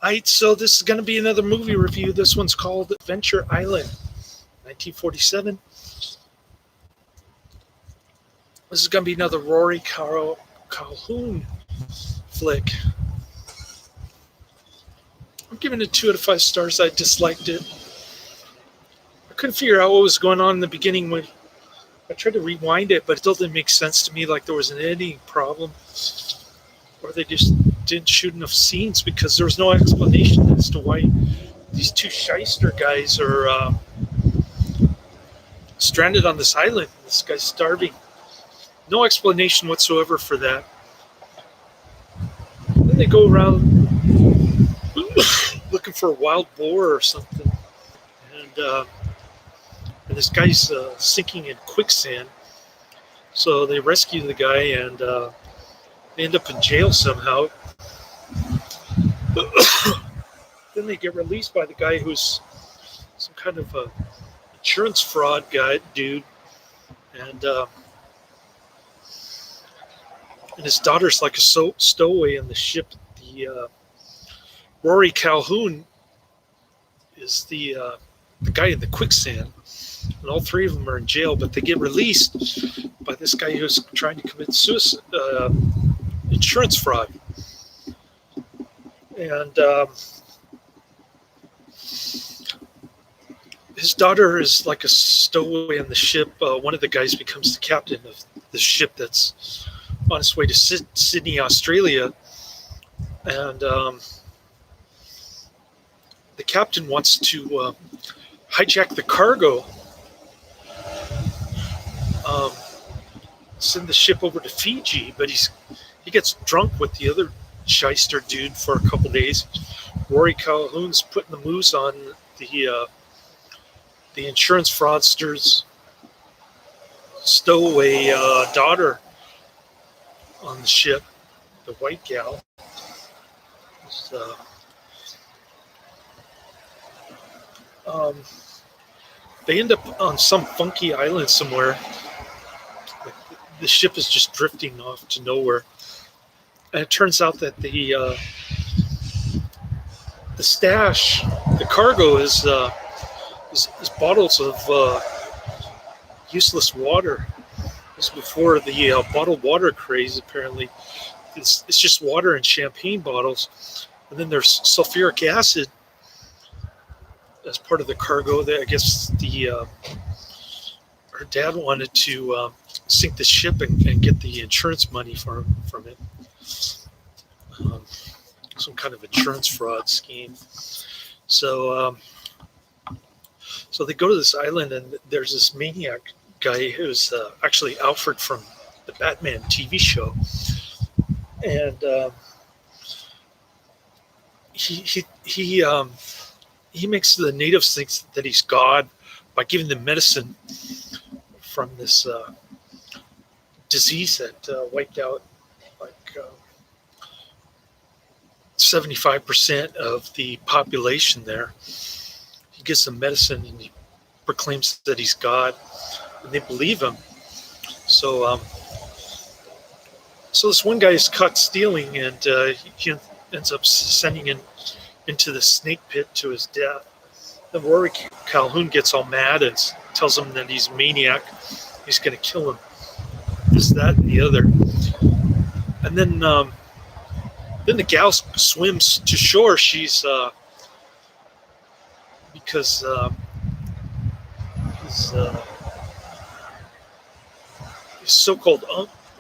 Alright, so this is going to be another movie review. This one's called Adventure Island, 1947. This is going to be another Rory Calhoun flick. I'm giving it 2 out of 5 stars. I disliked it. I couldn't figure out what was going on in the beginning when I tried to rewind it, but it still didn't make sense to me, like there was an editing problem, or they just didn't shoot enough scenes because there was no explanation as to why these 2 shyster guys are stranded on this island. This guy's starving. No explanation whatsoever for that. Then they go around looking for a wild boar or something, and this guy's sinking in quicksand. So they rescue the guy, and they end up in jail somehow. Then they get released by the guy who's some kind of a insurance fraud dude, and his daughter's like a stowaway in the ship. The Rory Calhoun is the guy in the quicksand, and all 3 of them are in jail, but they get released by this guy who's trying to commit suicide, insurance fraud. And his daughter is like a stowaway in the ship. One of the guys becomes the captain of the ship that's on its way to Sydney, Australia. And the captain wants to hijack the cargo, send the ship over to Fiji, but he gets drunk with the other shyster dude for a couple days. Rory Calhoun's putting the moves on the insurance fraudster's stowaway daughter on the ship, the white gal. They end up on some funky island somewhere. The ship is just drifting off to nowhere, and it turns out that the stash, the cargo, is bottles of useless water. This is before the bottled water craze. Apparently, it's just water in champagne bottles, and then there's sulfuric acid as part of the cargo. That I guess her dad wanted to sink the ship and get the insurance money from it. Some kind of insurance fraud scheme. So they go to this island, and there's this maniac guy who's actually Alfred from the Batman TV show, and he makes the natives think that he's God by giving them medicine from this disease that wiped out like 75% of the population there. He gives them medicine, and he proclaims that he's God, and they believe him. So this one guy is caught stealing, and he ends up sending him into the snake pit to his death. Then Rory Calhoun gets all mad and tells him that he's a maniac. He's going to kill him. This, that, and the other. And then the gal swims to shore. She's because his so-called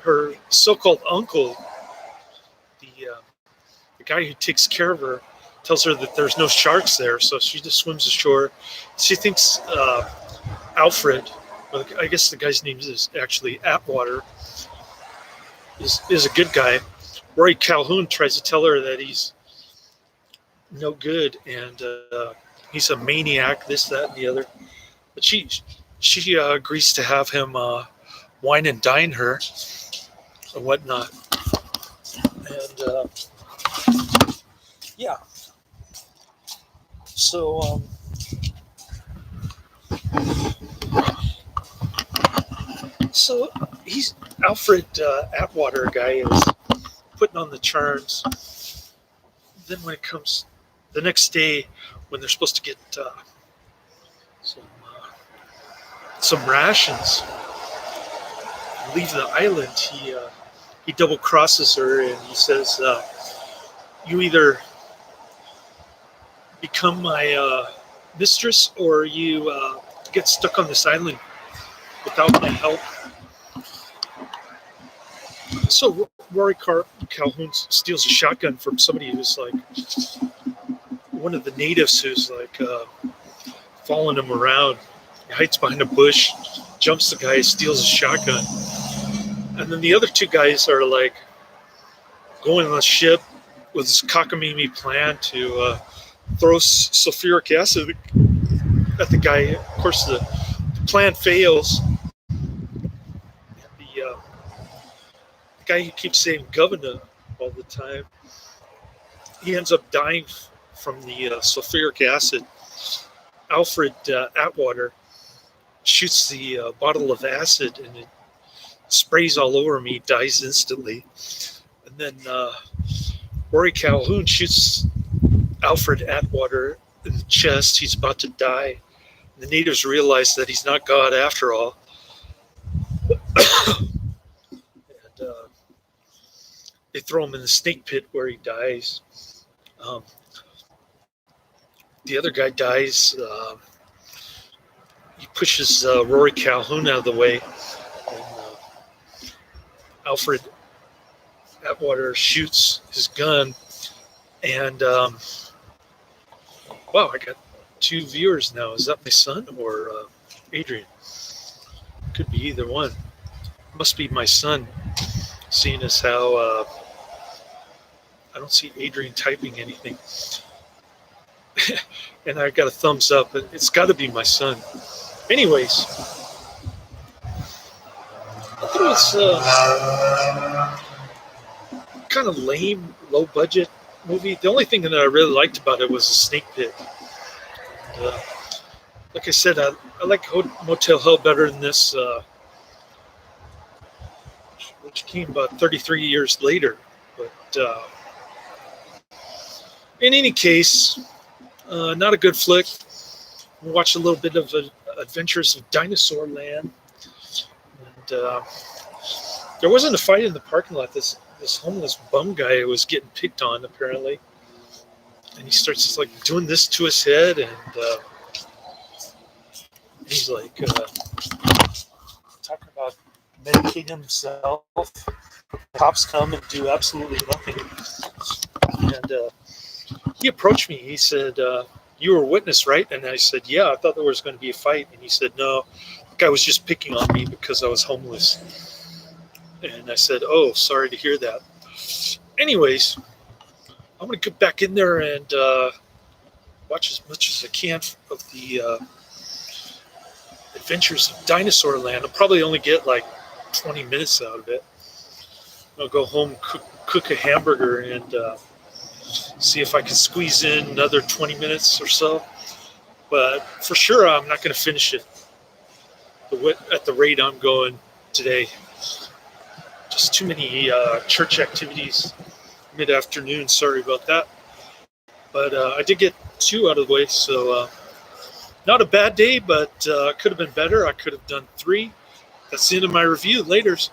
her so-called uncle, the guy who takes care of her, tells her that there's no sharks there, so she just swims ashore. She thinks Alfred, well, I guess the guy's name is actually Atwater, is a good guy. Rory Calhoun tries to tell her that he's no good, and he's a maniac, this, that, and the other. But she agrees to have him wine and dine her and whatnot. And yeah. So so he's Alfred Atwater guy is putting on the charms. Then when it comes the next day, when they're supposed to get some some rations, leave the island, he double crosses her and he says, "You either become my mistress or you get stuck on this island without my help." So Rory Calhoun steals a shotgun from somebody who's like one of the natives who's like following him around. He hides behind a bush, jumps the guy, steals a shotgun. And then the other two guys are like going on the ship with this cockamamie plan to throw sulfuric acid at the guy. Of course, the plan fails. The guy who keeps saying governor all the time, he ends up dying from the sulfuric acid. Alfred Atwater shoots the bottle of acid and it sprays all over him. He dies instantly. And then Rory Calhoun shoots Alfred Atwater in the chest. He's about to die. The natives realize that he's not God after all. And they throw him in the snake pit where he dies. The other guy dies. He pushes Rory Calhoun out of the way. And Alfred Atwater shoots his gun. And, wow, I got 2 viewers now. Is that my son or Adrian? Could be either one. Must be my son, seeing as how I don't see Adrian typing anything. And I got a thumbs up. It's got to be my son. Anyways, I thought it was kind of lame, low budget movie. The only thing that I really liked about it was the snake pit. And, like I said, I like Motel Hell better than this, which came about 33 years later. But in any case, not a good flick. We watched a little bit of Adventures of Dinosaur Land. And there wasn't a fight in the parking lot. This homeless bum guy was getting picked on, apparently. And he starts just like doing this to his head. And he's like talking about medicating himself. Cops come and do absolutely nothing. And he approached me. He said, "You were a witness, right?" And I said, "Yeah, I thought there was going to be a fight." And he said, "No, the guy was just picking on me because I was homeless." And I said, "Oh, sorry to hear that." Anyways, I'm going to get back in there and watch as much as I can of the Adventures of Dinosaur Land. I'll probably only get like 20 minutes out of it. I'll go home, cook a hamburger, and see if I can squeeze in another 20 minutes or so. But for sure, I'm not going to finish it at the rate I'm going today. Just too many church activities mid-afternoon. Sorry about that. But I did get 2 out of the way, so not a bad day, but could have been better. I could have done 3. That's the end of my review. Laters.